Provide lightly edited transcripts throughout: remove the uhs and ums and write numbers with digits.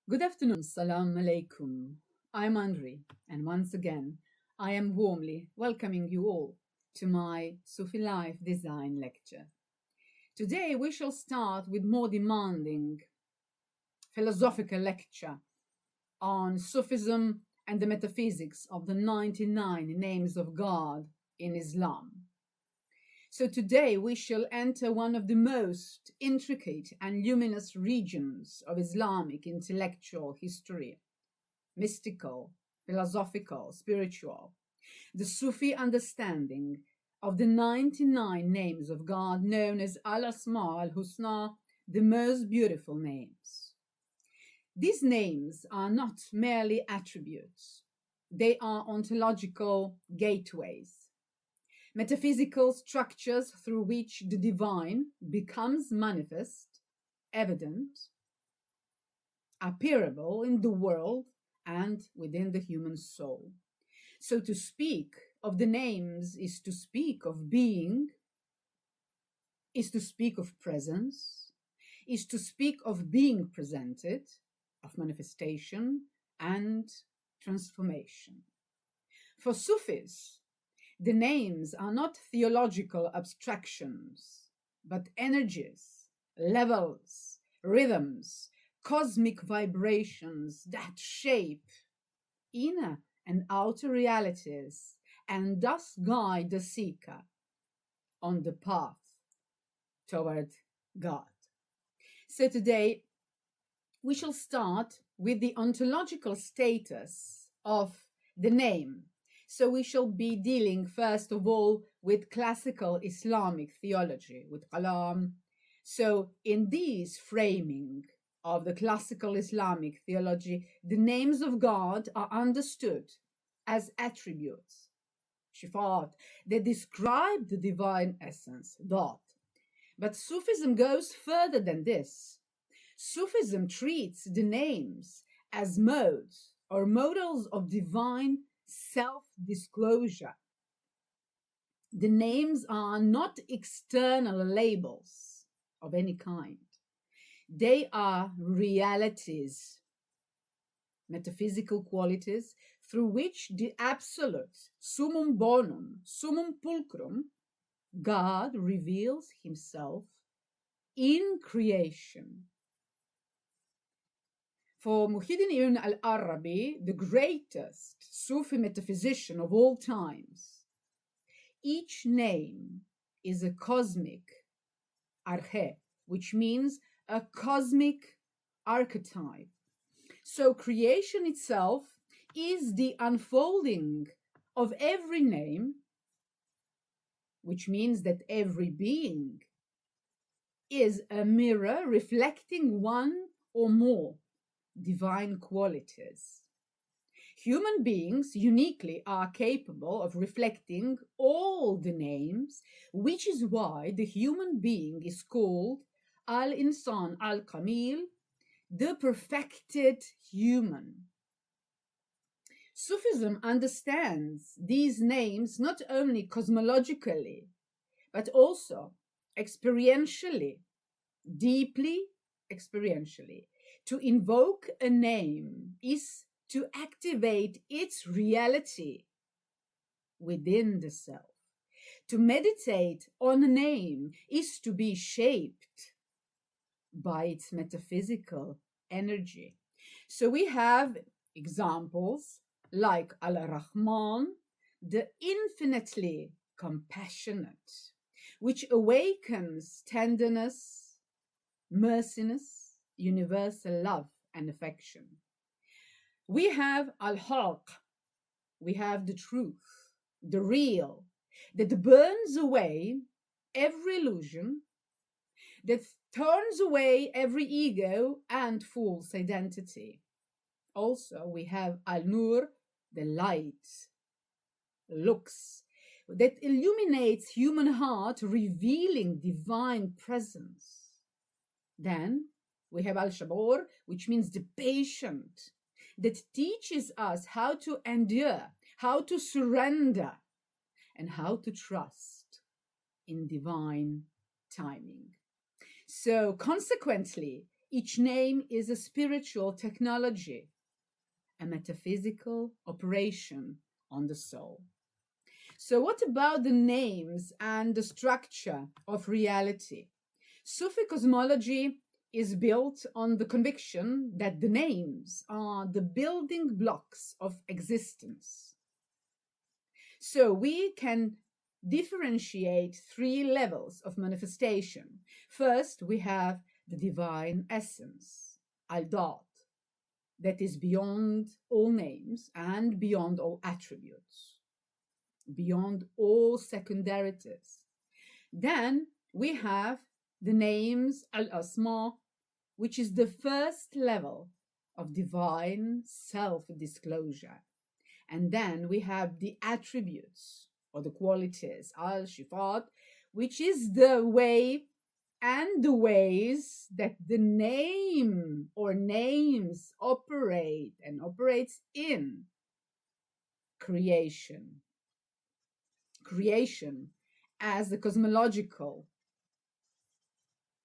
Good afternoon, salam alaikum. I'm Andri, and once again, I am warmly welcoming you all to my Sufi Life Design lecture. Today, we shall start with more demanding philosophical lecture on Sufism and the metaphysics of the 99 names of God in Islam. So today we shall enter one of the most intricate and luminous regions of Islamic intellectual history, mystical, philosophical, spiritual, the Sufi understanding of the 99 names of God known as Al-Asma al-Husna, the most beautiful names. These names are not merely attributes. They are ontological gateways, metaphysical structures through which the divine becomes manifest, evident, appearable in the world and within the human soul. So to speak of the names is to speak of being, is to speak of presence, is to speak of being presented, of manifestation and transformation. For Sufis, the names are not theological abstractions, but energies, levels, rhythms, cosmic vibrations that shape inner and outer realities and thus guide the seeker on the path toward God. So today we shall start with the ontological status of the name. So we shall be dealing first of all with classical Islamic theology, with Kalam. So in this framing of the classical Islamic theology, the names of God are understood as attributes, ṣifāt, that describe the divine essence, dhāt. But Sufism goes further than this. Sufism treats the names as modes or models of divine self-disclosure. The names are not external labels of any kind. They are realities, metaphysical qualities through which the absolute, summum bonum, summum pulchrum, God reveals himself in creation. For Muhyiddin ibn al-Arabi, the greatest Sufi metaphysician of all times, each name is a cosmic arche, which means a cosmic archetype. So creation itself is the unfolding of every name, which means that every being is a mirror reflecting one or more divine qualities. Human beings uniquely are capable of reflecting all the names, which is why the human being is called Al-Insan Al-Kamil, the perfected human. Sufism understands these names not only cosmologically, but also experientially, deeply experientially. To invoke a name is to activate its reality within the self. To meditate on a name is to be shaped by its metaphysical energy. So we have examples like Al-Rahman, the infinitely compassionate, which awakens tenderness, merciness, universal love and affection. We have Al-Haq, we have the truth, the real, that burns away every illusion, that turns away every ego and false identity. Also, we have Al-Nur, the light, lux, that illuminates human heart, revealing divine presence. Then we have Al-Shabur, which means the patient, that teaches us how to endure, how to surrender, and how to trust in divine timing. So consequently, Each name is a spiritual technology, a metaphysical operation on the soul. So what about the names and the structure of reality? Sufi cosmology is built on the conviction that the names are the building blocks of existence. So we can differentiate three levels of manifestation. First, we have the divine essence, dhāt, that is beyond all names and beyond all attributes, beyond all secundarities. Then we have the names al-asma, which is the first level of divine self-disclosure. And then we have the attributes or the qualities, al-ṣifāt, which is the way and the ways that the name or names operate and operates in creation. Creation as the cosmological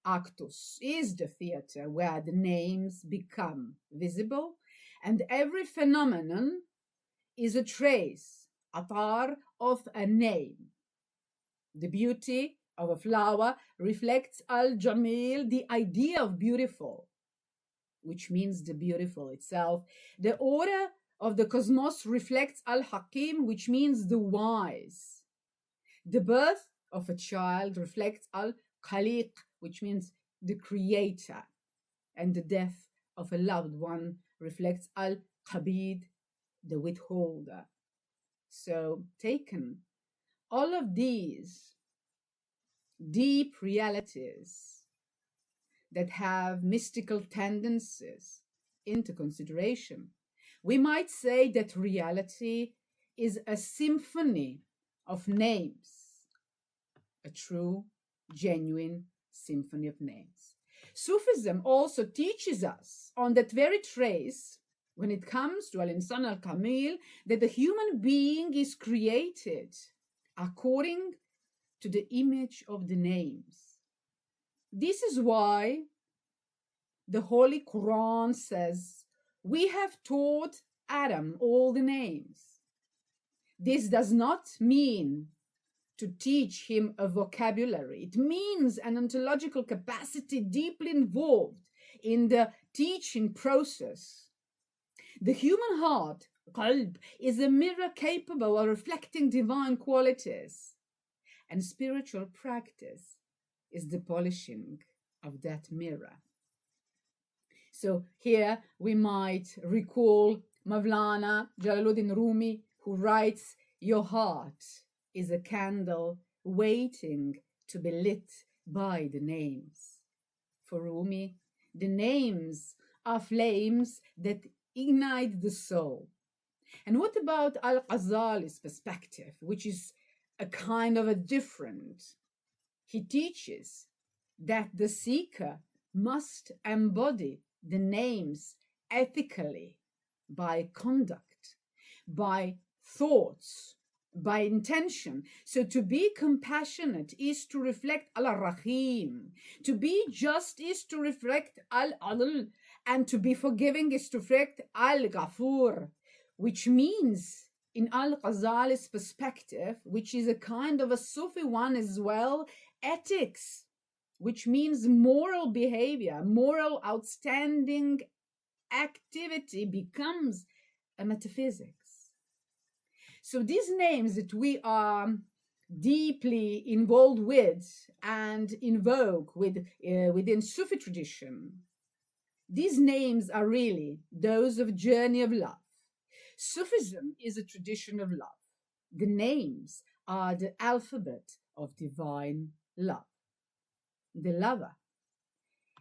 actus is the theater where the names become visible, and every phenomenon is a trace, atar, of a name. The beauty of a flower reflects al-jamil, the idea of beautiful, which means the beautiful itself. The order of the cosmos reflects al-hakim, which means the wise. The birth of a child reflects al-ḥaqā'iq, which means the creator. And the death of a loved one reflects al-qabid, the withholder. So, taken all of these deep realities that have mystical tendencies into consideration, we might say that reality is a symphony of names, a true, genuine symphony of names. Sufism also teaches us on that very trace, when it comes to al-insan al-kamil, that the human being is created according to the image of the names. This is why the Holy Quran says, "We have taught Adam all the names." This does not mean to teach him a vocabulary. It means an ontological capacity deeply involved in the teaching process. The human heart, qalb, is a mirror capable of reflecting divine qualities, and spiritual practice is the polishing of that mirror. So here we might recall Mawlana Jalaluddin Rumi, who writes, "Your heart is a candle waiting to be lit by the names." For Rumi, the names are flames that ignite the soul. And what about Al-Ghazali's perspective, which is a kind of a different? He teaches that the seeker must embody the names ethically, by conduct, by thoughts, by intention. So to be compassionate is to reflect Al-Rahim. To be just is to reflect Al-Adl. And to be forgiving is to reflect Al-Ghafur, which means, in Al-Ghazali's perspective, which is a kind of a Sufi one as well, ethics, which means moral behavior, moral outstanding activity becomes a metaphysics. So these names that we are deeply involved with and invoke within Sufi tradition, these names are really those of journey of love. Sufism is a tradition of love. The names are the alphabet of divine love. The lover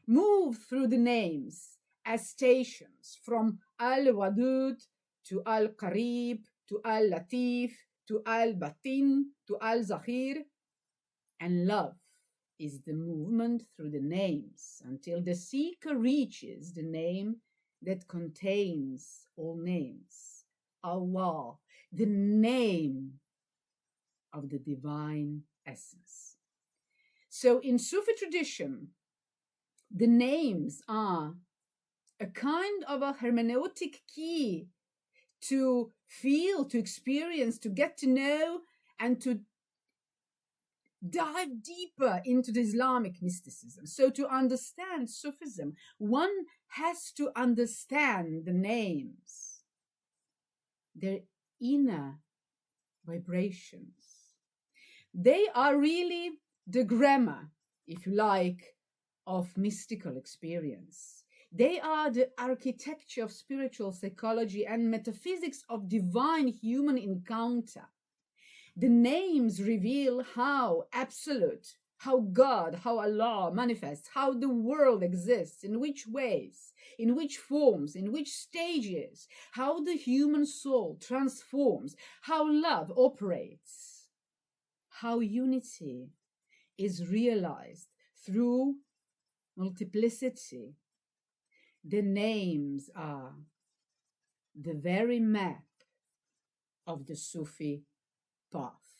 moved through the names as stations from Al-Wadud to Al-Qarib to Al-Latif to Al-Batin to Al-Zakhir, and love is the movement through the names until the seeker reaches the name that contains all names, Allah, the name of the divine essence. So in Sufi tradition, The names are a kind of a hermeneutic key to feel, to experience, to get to know, and to dive deeper into the Islamic mysticism. So to understand Sufism, one has to understand the names, their inner vibrations. They are really the grammar, if you like, of mystical experience. They are the architecture of spiritual psychology and metaphysics of divine human encounter. The names reveal how absolute, how God, how Allah manifests, how the world exists, in which ways, in which forms, in which stages, how the human soul transforms, how love operates, how unity is realized through multiplicity. The names are the very map of the Sufi path.